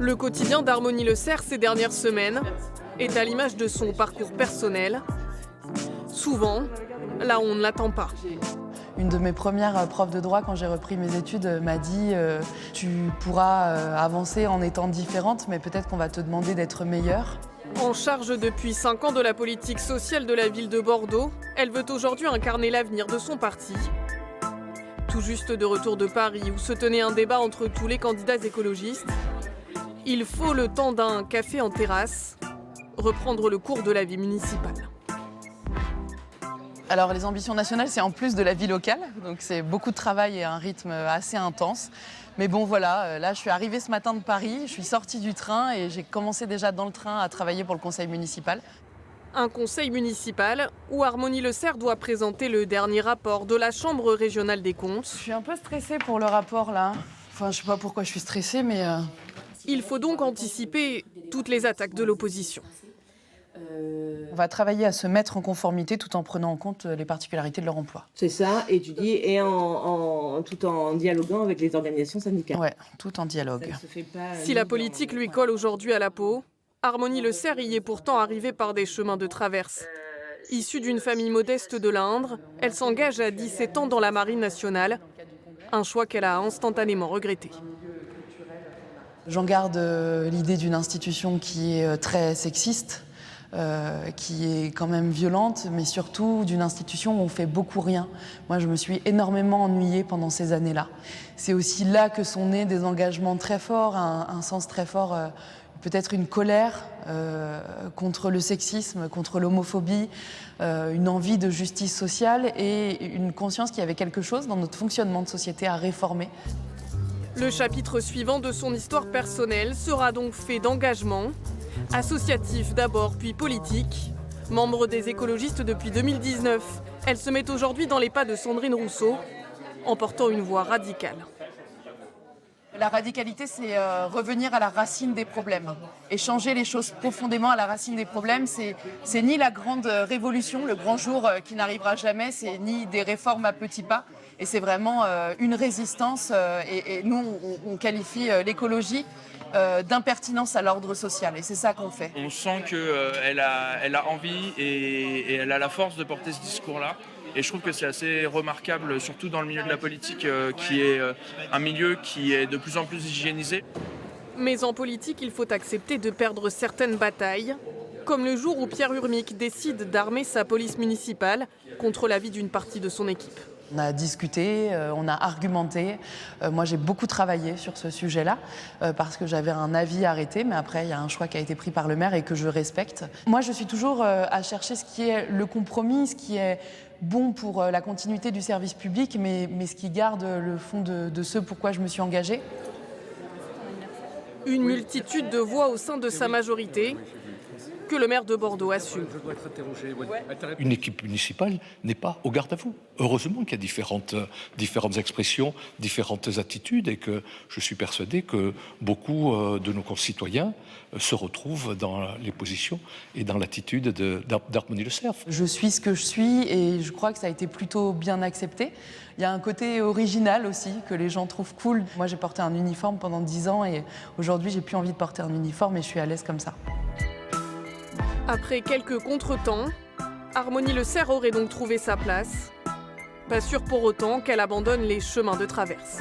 Le quotidien d'Harmonie Le Cerf ces dernières semaines est à l'image de son parcours personnel. Souvent, là où on ne l'attend pas. Une de mes premières profs de droit, quand j'ai repris mes études, m'a dit tu pourras avancer en étant différente, mais peut-être qu'on va te demander d'être meilleure. En charge depuis 5 ans de la politique sociale de la ville de Bordeaux, elle veut aujourd'hui incarner l'avenir de son parti. Tout juste de retour de Paris, où se tenait un débat entre tous les candidats écologistes, il faut le temps d'un café en terrasse, reprendre le cours de la vie municipale. Alors les ambitions nationales, c'est en plus de la vie locale, donc c'est beaucoup de travail et un rythme assez intense. Mais bon voilà, là je suis arrivée ce matin de Paris, je suis sortie du train et j'ai commencé déjà dans le train à travailler pour le conseil municipal. Un conseil municipal où Harmonie Le Cerf doit présenter le dernier rapport de la Chambre régionale des comptes. Je suis un peu stressée pour le rapport là. Enfin je sais pas pourquoi je suis stressée mais... Il faut donc anticiper toutes les attaques de l'opposition. On va travailler à se mettre en conformité tout en prenant en compte les particularités de leur emploi. C'est ça, étudier et tout en dialoguant avec les organisations syndicales. Ouais, tout en dialogue. Si la politique lui colle aujourd'hui à la peau, Harmonie Le Cerf y est pourtant arrivée par des chemins de traverse. Issue d'une famille modeste de l'Indre, elle s'engage à 17 ans dans la Marine nationale, un choix qu'elle a instantanément regretté. J'en garde l'idée d'une institution qui est très sexiste, qui est quand même violente, mais surtout d'une institution où on fait beaucoup rien. Moi, je me suis énormément ennuyée pendant ces années-là. C'est aussi là que sont nés des engagements très forts, un sens très fort, peut-être une colère contre le sexisme, contre l'homophobie, une envie de justice sociale et une conscience qu'il y avait quelque chose dans notre fonctionnement de société à réformer. Le chapitre suivant de son histoire personnelle sera donc fait d'engagement, associatif d'abord puis politique. Membre des écologistes depuis 2019, elle se met aujourd'hui dans les pas de Sandrine Rousseau, en portant une voix radicale. La radicalité, c'est revenir à la racine des problèmes et changer les choses profondément à la racine des problèmes. C'est ni la grande révolution, le grand jour qui n'arrivera jamais, c'est ni des réformes à petits pas. Et c'est vraiment une résistance. Et nous, on qualifie l'écologie d'impertinence à l'ordre social. Et c'est ça qu'on fait. On sent qu'elle a envie et elle a la force de porter ce discours-là. Et je trouve que c'est assez remarquable, surtout dans le milieu de la politique, qui est un milieu qui est de plus en plus hygiénisé. Mais en politique, il faut accepter de perdre certaines batailles, comme le jour où Pierre Urmic décide d'armer sa police municipale contre l'avis d'une partie de son équipe. On a discuté, on a argumenté. Moi, j'ai beaucoup travaillé sur ce sujet-là parce que j'avais un avis arrêté, mais après, il y a un choix qui a été pris par le maire et que je respecte. Moi, je suis toujours à chercher ce qui est le compromis, ce qui est bon pour la continuité du service public, mais ce qui garde le fond de ce pourquoi je me suis engagée. Une multitude de voix au sein de sa majorité que le maire de Bordeaux assume. Une équipe municipale n'est pas au garde-à-vous. Heureusement qu'il y a différentes expressions, différentes attitudes et que je suis persuadé que beaucoup de nos concitoyens se retrouvent dans les positions et dans l'attitude d'Harmonie Le Cerf. Je suis ce que je suis et je crois que ça a été plutôt bien accepté. Il y a un côté original aussi que les gens trouvent cool. Moi, j'ai porté un uniforme pendant 10 ans et aujourd'hui, j'ai plus envie de porter un uniforme et je suis à l'aise comme ça. Après quelques contretemps, Harmonie Le Cerf aurait donc trouvé sa place. Pas sûr pour autant qu'elle abandonne les chemins de traverse.